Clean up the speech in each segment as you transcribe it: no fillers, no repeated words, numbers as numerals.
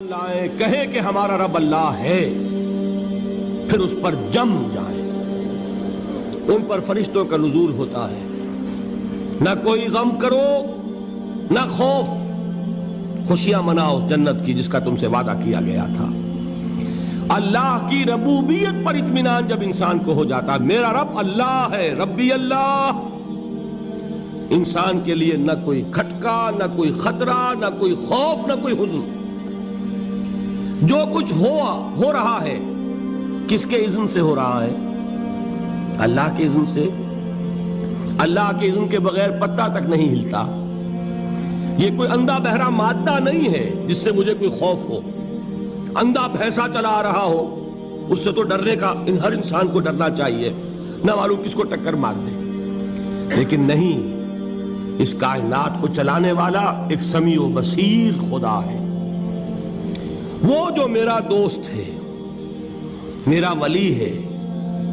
لائیں کہیں کہ ہمارا رب اللہ ہے، پھر اس پر جم جائیں۔ ان پر فرشتوں کا نزول ہوتا ہے، نہ کوئی غم کرو نہ خوف، خوشیاں مناؤ جنت کی جس کا تم سے وعدہ کیا گیا تھا۔ اللہ کی ربوبیت پر اطمینان جب انسان کو ہو جاتا ہے، میرا رب اللہ ہے، ربی اللہ، انسان کے لیے نہ کوئی کھٹکا، نہ کوئی خطرہ، نہ کوئی خوف، نہ کوئی حزن۔ جو کچھ ہو رہا ہے کس کے اذن سے ہو رہا ہے؟ اللہ کے اذن سے۔ اللہ کے اذن کے بغیر پتہ تک نہیں ہلتا۔ یہ کوئی اندھا بہرا مادہ نہیں ہے جس سے مجھے کوئی خوف ہو۔ اندھا بھینسا چلا آ رہا ہو اس سے تو ڈرنے کا ہر انسان کو ڈرنا چاہیے، نہ معلوم کس کو ٹکر مار دے۔ لیکن نہیں، اس کائنات کو چلانے والا ایک سمیع و بصیر خدا ہے، وہ جو میرا دوست ہے، میرا ولی ہے۔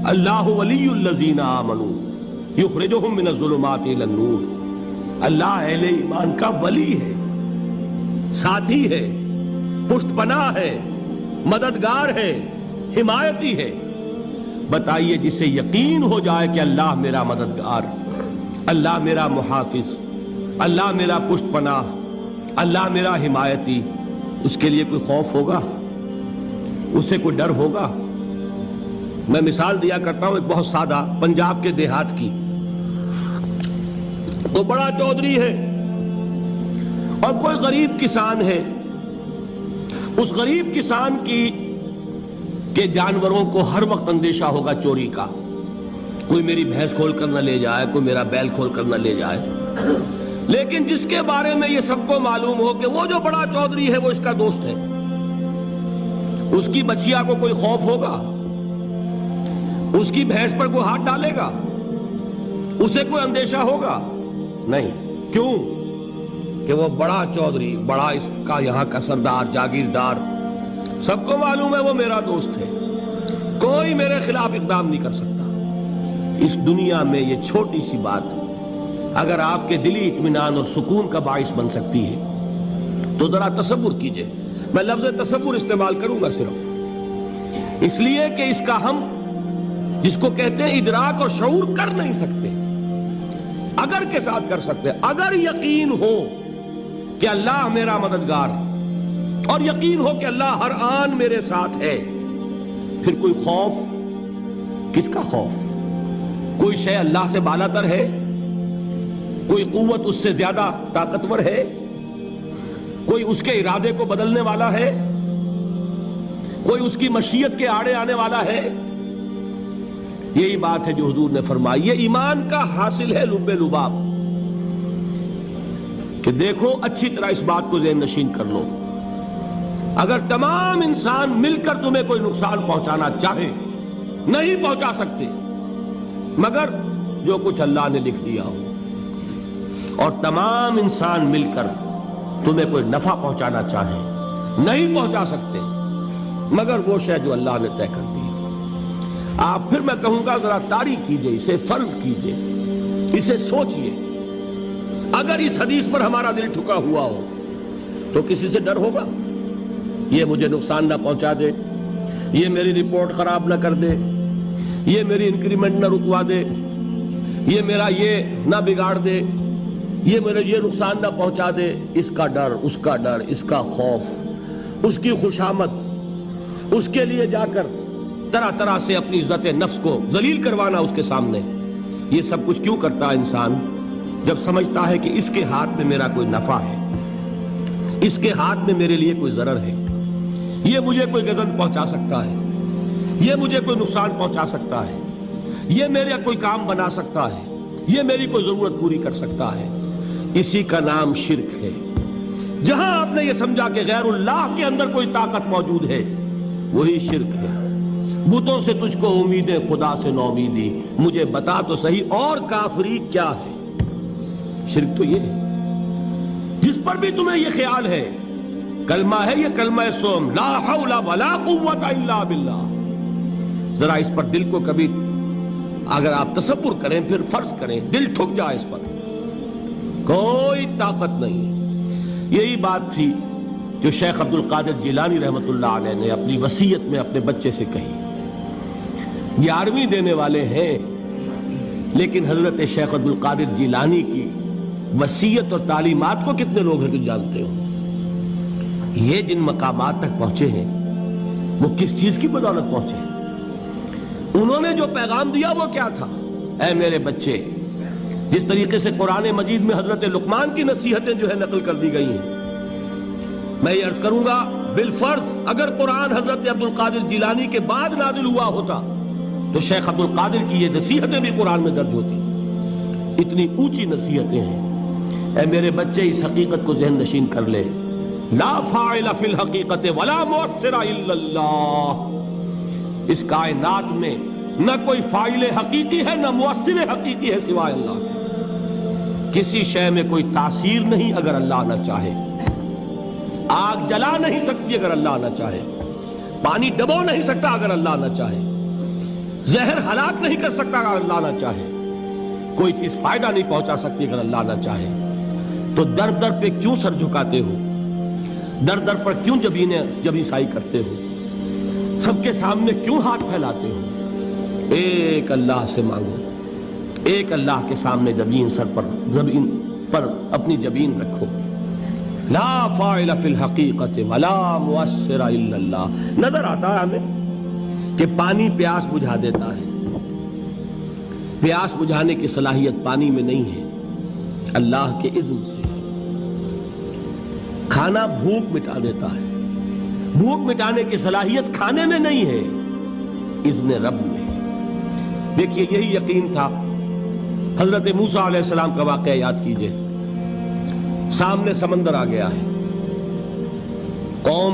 اللہ ولی الذین آمنوا یخرجہم من الظلمات الی النور۔ اللہ اہل ایمان کا ولی ہے، ساتھی ہے، پشت پناہ ہے، مددگار ہے، حمایتی ہے۔ بتائیے جسے یقین ہو جائے کہ اللہ میرا مددگار، اللہ میرا محافظ، اللہ میرا پشت پناہ، اللہ میرا حمایتی، اس کے لیے کوئی خوف ہوگا؟ اس سے کوئی ڈر ہوگا؟ میں مثال دیا کرتا ہوں ایک بہت سادہ، پنجاب کے دیہات کی۔ وہ بڑا چودھری ہے اور کوئی غریب کسان ہے۔ اس غریب کسان کے جانوروں کو ہر وقت اندیشہ ہوگا چوری کا، کوئی میری بھینس کھول کر نہ لے جائے، کوئی میرا بیل کھول کر نہ لے جائے۔ لیکن جس کے بارے میں یہ سب کو معلوم ہو کہ وہ جو بڑا چودھری ہے وہ اس کا دوست ہے، اس کی بچیا کو کوئی خوف ہوگا؟ اس کی بھینس پر کوئی ہاتھ ڈالے گا؟ اسے کوئی اندیشہ ہوگا؟ نہیں۔ کیوں؟ کہ وہ بڑا چودھری، بڑا اس کا یہاں کا سردار، جاگیردار، سب کو معلوم ہے وہ میرا دوست ہے، کوئی میرے خلاف اقدام نہیں کر سکتا۔ اس دنیا میں یہ چھوٹی سی بات اگر آپ کے دلی اطمینان اور سکون کا باعث بن سکتی ہے تو ذرا تصور کیجئے۔ میں لفظ تصور استعمال کروں گا صرف اس لیے کہ اس کا ہم جس کو کہتے ہیں ادراک اور شعور کر نہیں سکتے، اگر کے ساتھ کر سکتے۔ اگر یقین ہو کہ اللہ میرا مددگار اور یقین ہو کہ اللہ ہر آن میرے ساتھ ہے، پھر کوئی خوف؟ کس کا خوف؟ کوئی شے اللہ سے بالا تر ہے؟ کوئی قوت اس سے زیادہ طاقتور ہے؟ کوئی اس کے ارادے کو بدلنے والا ہے؟ کوئی اس کی مشیت کے آڑے آنے والا ہے؟ یہی بات ہے جو حضور نے فرمائی۔ یہ ایمان کا حاصل ہے لب لباب، کہ دیکھو اچھی طرح اس بات کو ذہن نشین کر لو، اگر تمام انسان مل کر تمہیں کوئی نقصان پہنچانا چاہے نہیں پہنچا سکتے مگر جو کچھ اللہ نے لکھ دیا ہو، اور تمام انسان مل کر تمہیں کوئی نفع پہنچانا چاہے نہیں پہنچا سکتے مگر وہ شے جو اللہ نے طے کر دی۔ آپ پھر میں کہوں گا ذرا طاری کیجئے، اسے فرض کیجئے، اسے سوچئے۔ اگر اس حدیث پر ہمارا دل ٹھکا ہوا ہو تو کسی سے ڈر ہوگا؟ یہ مجھے نقصان نہ پہنچا دے، یہ میری رپورٹ خراب نہ کر دے، یہ میری انکریمنٹ نہ رکوا دے، یہ میرا یہ نہ بگاڑ دے، یہ میرے یہ نقصان نہ پہنچا دے۔ اس کا ڈر، اس کا ڈر، اس کا خوف، اس کی خوشامد، اس کے لیے جا کر طرح طرح سے اپنی عزت نفس کو ذلیل کروانا اس کے سامنے، یہ سب کچھ کیوں کرتا ہے انسان؟ جب سمجھتا ہے کہ اس کے ہاتھ میں میرا کوئی نفع ہے، اس کے ہاتھ میں میرے لیے کوئی ضرر ہے، یہ مجھے کوئی غضب پہنچا سکتا ہے، یہ مجھے کوئی نقصان پہنچا سکتا ہے، یہ میرا کوئی کام بنا سکتا ہے، یہ میری کوئی ضرورت پوری کر سکتا ہے، اسی کا نام شرک ہے۔ جہاں آپ نے یہ سمجھا کہ غیر اللہ کے اندر کوئی طاقت موجود ہے وہی شرک ہے۔ بتوں سے تجھ کو امیدیں، خدا سے نومیدی، مجھے بتا تو صحیح اور کافری کیا ہے؟ شرک تو یہ ہے۔ جس پر بھی تمہیں یہ خیال ہے، کلمہ ہے یہ کلمہ سوم، لا حول ولا قوت الا باللہ، ذرا اس پر دل کو کبھی اگر آپ تصور کریں، پھر فرض کریں، دل ٹھک جائے اس پر، کوئی طاقت نہیں۔ یہی بات تھی جو شیخ عبد القادر جیلانی رحمۃ اللہ علیہ نے اپنی وصیت میں اپنے بچے سے کہی. 11ویں دینے والے ہیں، لیکن حضرت شیخ عبد القادر جیلانی کی وصیت اور تعلیمات کو کتنے لوگ ہیں تم جانتے ہو؟ یہ جن مقامات تک پہنچے ہیں وہ کس چیز کی بدولت پہنچے ہیں؟ انہوں نے جو پیغام دیا وہ کیا تھا؟ اے میرے بچے، جس طریقے سے قرآن مجید میں حضرت لقمان کی نصیحتیں جو ہے نقل کر دی گئی ہیں، میں یہ عرض کروں گا بالفرض اگر قرآن حضرت عبد القادر جیلانی کے بعد نازل ہوا ہوتا تو شیخ عبد القادر کی یہ نصیحتیں بھی قرآن میں درج ہوتی. اتنی اونچی نصیحتیں ہیں. اے میرے بچے، اس حقیقت کو ذہن نشین کر لے، لا فاعل فی الحقیقت ولا مؤثر الا اللہ. اس کائنات میں نہ کوئی فاعل حقیقی ہے نہ مؤثر حقیقی ہے سوائے اللہ. کسی شے میں کوئی تاثیر نہیں اگر اللہ نہ چاہے. آگ جلا نہیں سکتی اگر اللہ نہ چاہے. پانی ڈبو نہیں سکتا اگر اللہ نہ چاہے. زہر ہلاک نہیں کر سکتا اگر اللہ نہ چاہے. کوئی چیز فائدہ نہیں پہنچا سکتی اگر اللہ نہ چاہے. تو در در پہ کیوں سر جھکاتے ہو؟ در در پر کیوں جبیں سائی کرتے ہو؟ سب کے سامنے کیوں ہاتھ پھیلاتے ہو؟ ایک اللہ سے مانگو. ایک اللہ کے سامنے زمین پر اپنی جبین رکھو. لا فاعل فی الحقیقت ولا مؤثر الا اللہ. نظر آتا ہے ہمیں کہ پانی پیاس بجھا دیتا ہے. پیاس بجھانے کی صلاحیت پانی میں نہیں ہے، اللہ کے اذن سے. کھانا بھوک مٹا دیتا ہے. بھوک مٹانے کی صلاحیت کھانے میں نہیں ہے، اذن رب میں. دیکھیے یہی یقین تھا. حضرت موسیٰ علیہ السلام کا واقعہ یاد کیجئے. سامنے سمندر آ گیا ہے. قوم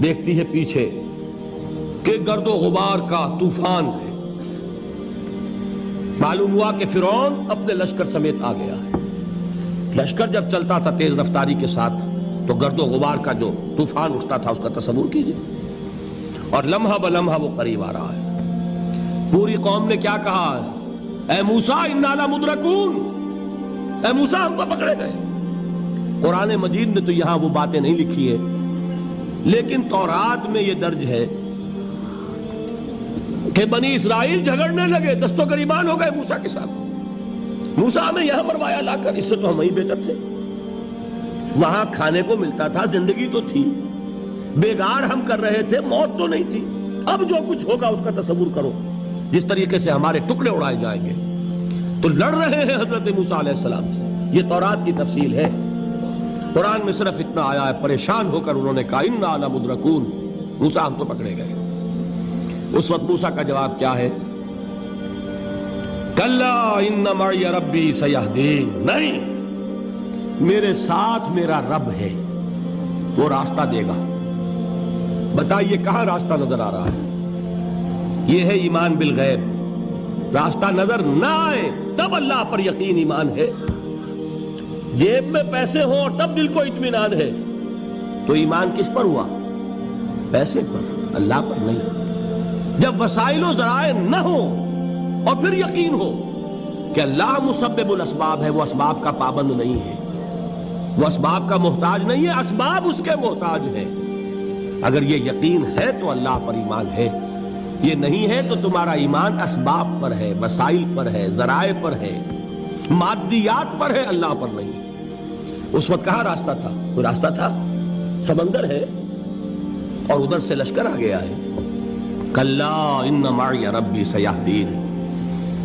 دیکھتی ہے پیچھے کہ گرد و غبار کا طوفان ہے. معلوم ہوا کہ فرعون اپنے لشکر سمیت آ گیا ہے. لشکر جب چلتا تھا تیز رفتاری کے ساتھ تو گرد و غبار کا جو طوفان اٹھتا تھا اس کا تصور کیجئے. اور لمحہ بلمحہ وہ قریب آ رہا ہے. پوری قوم نے کیا کہا؟ اے موسیٰ انا لمدرکون. اے موسیٰ ہم کو پکڑے گئے. قرآن مجید نے تو یہاں وہ باتیں نہیں لکھی ہے، لیکن تورات میں یہ درج ہے کہ بنی اسرائیل جھگڑنے لگے، دست و گریبان ہو گئے موسیٰ کے ساتھ. موسیٰ ہمیں یہاں مروایا لا کر، اس سے تو ہم ہی بہتر تھے. وہاں کھانے کو ملتا تھا، زندگی تو تھی. بیگار ہم کر رہے تھے، موت تو نہیں تھی. اب جو کچھ ہوگا اس کا تصور کرو، جس طریقے سے ہمارے ٹکڑے اڑائے جائیں گے. تو لڑ رہے ہیں حضرت موسیٰ علیہ السلام سے. یہ تورات کی تفصیل ہے. قرآن میں صرف اتنا آیا ہے، پریشان ہو کر انہوں نے کہا انا لمدرکون. موسیٰ ہم تو پکڑے گئے. اس وقت موسیٰ کا جواب کیا ہے؟ کلا ان معی ربی سیہدین. نہیں، میرے ساتھ میرا رب ہے، وہ راستہ دے گا. بتائیے کہاں راستہ نظر آ رہا ہے؟ یہ ہے ایمان بالغیب. راستہ نظر نہ آئے تب اللہ پر یقین ایمان ہے. جیب میں پیسے ہوں اور تب دل کو اطمینان ہے تو ایمان کس پر ہوا؟ پیسے پر، اللہ پر نہیں. جب وسائل و ذرائع نہ ہوں اور پھر یقین ہو کہ اللہ مسبب الاسباب ہے، وہ اسباب کا پابند نہیں ہے، وہ اسباب کا محتاج نہیں ہے، اسباب اس کے محتاج ہے. اگر یہ یقین ہے تو اللہ پر ایمان ہے. یہ نہیں ہے تو تمہارا ایمان اسباب پر ہے، وسائل پر ہے، ذرائع پر ہے، مادیات پر ہے، اللہ پر نہیں. اس وقت کہاں راستہ تھا؟ کوئی راستہ تھا؟ سمندر ہے اور ادھر سے لشکر آ گیا ہے. کلا ان معی ربی سیہدین.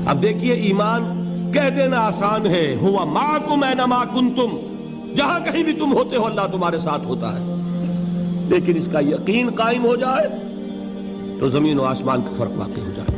اب دیکھیے ایمان کہہ دینا آسان ہے، ہوا معکم اینما کنتم. جہاں کہیں بھی تم ہوتے ہو اللہ تمہارے ساتھ ہوتا ہے. لیکن اس کا یقین قائم ہو جائے تو زمین و آسمان کا فرق واقع ہو جائے.